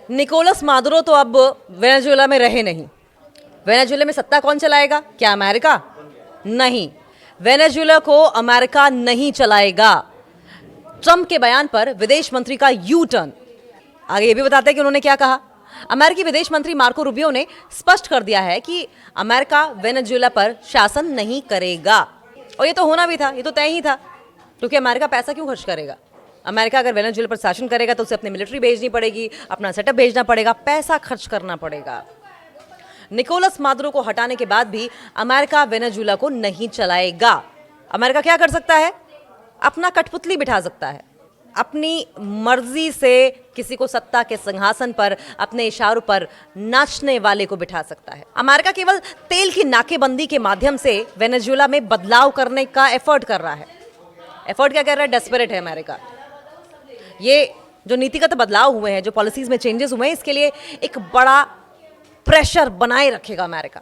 Nicolas Maduro तो अब Venezuela में रहे नहीं। वेनेजुएला में सत्ता कौन चलाएगा? क्या अमेरिका? नहीं, वेनेजुएला को अमेरिका नहीं चलाएगा। ट्रंप के बयान पर विदेश मंत्री का यू टर्न। आगे ये भी बताते हैं कि उन्होंने क्या कहा। अमेरिकी विदेश मंत्री मार्को रूबियो ने स्पष्ट कर दिया है कि अमेरिका वेनेजुएला पर शासन नहीं करेगा। और ये तो होना भी था, ये तो तय ही था, क्योंकि अमेरिका पैसा क्यों खर्च करेगा? अमेरिका अगर वेनेजुएला पर शासन करेगा तो उसे अपनी मिलिट्री भेजनी पड़ेगी, अपना सेटअप भेजना पड़ेगा, पैसा खर्च करना पड़ेगा। निकोलस मादुरो को हटाने के बाद भी अमेरिका वेनेजुएला को नहीं चलाएगा। अमेरिका क्या कर सकता है? अपना कठपुतली बिठा सकता है, अपनी मर्जी से किसी को सत्ता के सिंहासन पर अपने इशारों पर नाचने वाले को बिठा सकता है। अमेरिका केवल तेल की नाकेबंदी के माध्यम से वेनेजुएला में बदलाव करने का एफर्ट कर रहा है। एफर्ट क्या कर रहा है? डेस्परेट है अमेरिका। ये जो नीतिगत बदलाव हुए हैं, जो पॉलिसीज में चेंजेस हुए हैं, इसके लिए एक बड़ा प्रेशर बनाए रखेगा अमेरिका।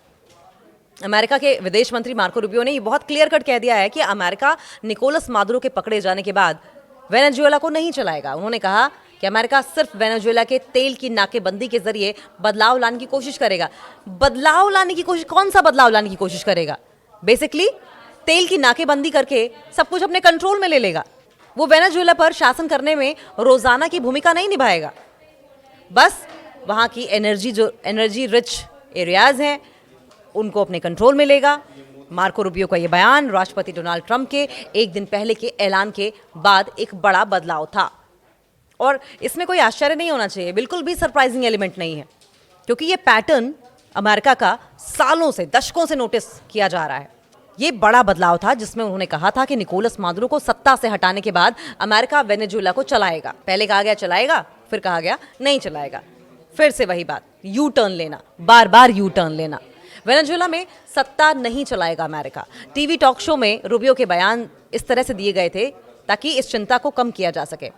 अमेरिका के विदेश मंत्री मार्को रूबियो ने ये बहुत क्लियर कट कह दिया है कि अमेरिका निकोलस मादुरो के पकड़े जाने के बाद वेनेजुएला को नहीं चलाएगा। उन्होंने कहा कि अमेरिका सिर्फ वेनेजुएला के तेल की नाकेबंदी के जरिए बदलाव लाने की कोशिश करेगा। बदलाव लाने की कोशिश? कौन सा बदलाव लाने की कोशिश करेगा? बेसिकली तेल की नाकेबंदी करके सब कुछ अपने कंट्रोल में ले लेगा। वो वेनेजुएला पर शासन करने में रोजाना की भूमिका नहीं निभाएगा, बस वहाँ की एनर्जी रिच एरियाज हैं उनको अपने कंट्रोल में लेगा। मार्को रूबियो का ये बयान राष्ट्रपति डोनाल्ड ट्रंप के एक दिन पहले के ऐलान के बाद एक बड़ा बदलाव था, और इसमें कोई आश्चर्य नहीं होना चाहिए, बिल्कुल भी सरप्राइजिंग एलिमेंट नहीं है, क्योंकि ये पैटर्न अमेरिका का सालों से, दशकों से नोटिस किया जा रहा है। ये बड़ा बदलाव था जिसमें उन्होंने कहा था कि निकोलस मादुरो को सत्ता से हटाने के बाद अमेरिका वेनेजुएला को चलाएगा। पहले कहा गया चलाएगा, फिर कहा गया नहीं चलाएगा, फिर से वही बात, यू टर्न लेना, बार बार यू टर्न लेना। वेनेजुएला में सत्ता नहीं चलाएगा अमेरिका। टीवी टॉक शो में रूबियो के बयान इस तरह से दिए गए थे ताकि इस चिंता को कम किया जा सके।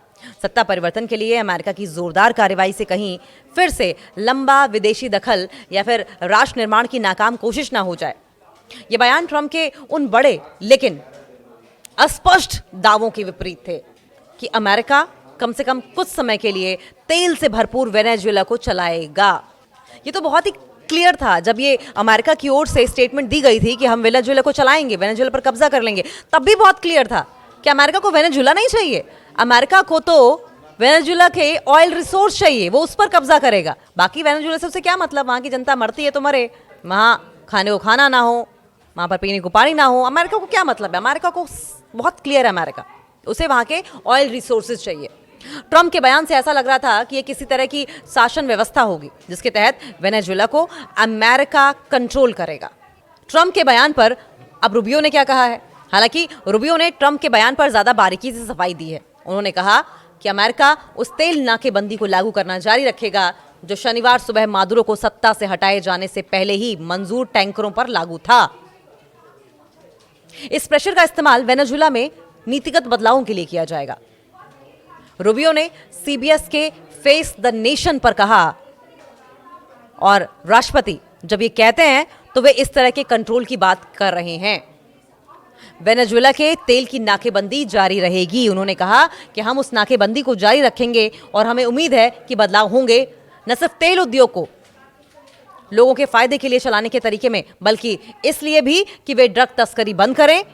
सत्ता परिवर्तन के लिए अमेरिका की जोरदार कार्रवाई से कहीं फिर से लंबा विदेशी दखल या फिर राष्ट्र निर्माण की नाकाम कोशिश ना हो जाए। ये बयान ट्रंप के उन बड़े लेकिन अस्पष्ट दावों के विपरीत थे कि अमेरिका कम से कम कुछ समय के लिए तेल से भरपूर वेनेजुएला को चलाएगा। ये तो बहुत ही क्लियर था जब ये अमेरिका की ओर से स्टेटमेंट दी गई थी कि हम वेनेजुएला को चलाएंगे, वेनेजुएला पर कब्जा कर लेंगे, तब भी बहुत क्लियर था कि अमेरिका को वेनेजुएला नहीं चाहिए। अमेरिका को तो वेनेजुएला के ऑयल रिसोर्स चाहिए, वो उस पर कब्जा करेगा। बाकी वेनेजुएला से उसे क्या मतलब? वहाँ की जनता मरती है तो मरे, वहाँ खाने को खाना ना हो, वहाँ पर पीने को पानी ना हो, अमेरिका को क्या मतलब है? अमेरिका को बहुत क्लियर है, अमेरिका उसे वहाँ के ऑयल रिसोर्सेज चाहिए। ट्रंप के बयान से ऐसा लग रहा था कि ये किसी तरह की शासन व्यवस्था होगी जिसके तहत वेनेजुएला को अमेरिका कंट्रोल करेगा। ट्रंप के बयान पर अब रूबियो ने क्या कहा है? हालांकि रूबियो ने ट्रंप के बयान पर ज्यादा बारीकी से सफाई दी है। उन्होंने कहा कि अमेरिका उस तेल नाकेबंदी को लागू करना जारी रखेगा जो शनिवार सुबह मादुरो को सत्ता से हटाए जाने से पहले ही मंजूर टैंकरों पर लागू था। इस प्रेशर का इस्तेमाल वेनेजुएला में नीतिगत बदलावों के लिए किया जाएगा। रूबियो ने सीबीएस के फेस द नेशन पर कहा, और राष्ट्रपति जब ये कहते हैं तो वे इस तरह के कंट्रोल की बात कर रहे हैं। वेनेजुएला के तेल की नाकेबंदी जारी रहेगी। उन्होंने कहा कि हम उस नाकेबंदी को जारी रखेंगे और हमें उम्मीद है कि बदलाव होंगे, न सिर्फ तेल उद्योग को लोगों के फायदे के लिए चलाने के तरीके में, बल्कि इसलिए भी कि वे ड्रग तस्करी बंद करें।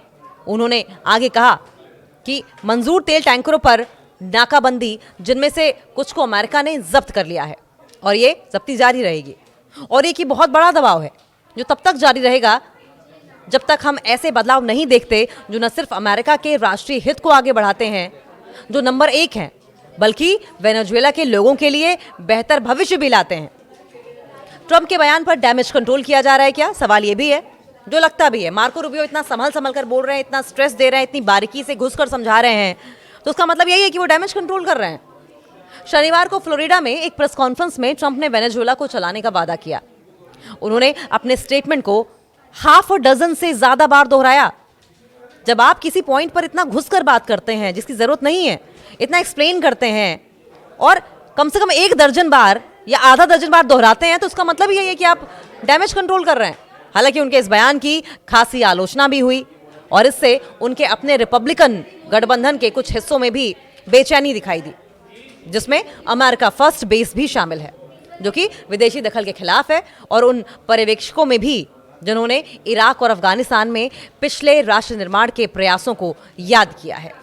उन्होंने आगे कहा कि मंजूर तेल टैंकरों पर नाकाबंदी, जिनमें से कुछ को अमेरिका ने जब्त कर लिया है, और ये जब्ती जारी रहेगी। और एक ही बहुत बड़ा दबाव है जो तब तक जारी रहेगा जब तक हम ऐसे बदलाव नहीं देखते जो न सिर्फ अमेरिका के राष्ट्रीय हित को आगे बढ़ाते हैं, जो नंबर 1 हैं, बल्कि वेनेजुएला के लोगों के लिए बेहतर भविष्य भी लाते हैं। ट्रंप के बयान पर डैमेज कंट्रोल किया जा रहा है क्या? सवाल ये भी है, जो लगता भी है। मार्को रूबियो इतना संभल कर बोल रहे हैं, इतना स्ट्रेस दे रहे हैं, इतनी बारीकी से घुसकर समझा रहे हैं, तो उसका मतलब यही है कि वो डैमेज कंट्रोल कर रहे हैं। शनिवार को फ्लोरिडा में एक प्रेस कॉन्फ्रेंस में ट्रंप ने वेनेजुएला को चलाने का वादा किया। उन्होंने अपने स्टेटमेंट को हाफ डजन से ज्यादा बार दोहराया। जब आप किसी पॉइंट पर इतना घुसकर बात करते हैं जिसकी जरूरत नहीं है, इतना एक्सप्लेन करते हैं और कम से कम 1 दर्जन बार या आधा दर्जन बार दोहराते हैं, तो उसका मतलब यही है कि आप डैमेज कंट्रोल कर रहे हैं। हालांकि उनके इस बयान की खासी आलोचना भी हुई और इससे उनके अपने रिपब्लिकन गठबंधन के कुछ हिस्सों में भी बेचैनी दिखाई दी, जिसमें अमेरिका फर्स्ट बेस भी शामिल है। जो कि विदेशी दखल के खिलाफ है, और उन पर्यवेक्षकों में भी जिन्होंने इराक और अफगानिस्तान में पिछले राष्ट्र निर्माण के प्रयासों को याद किया है।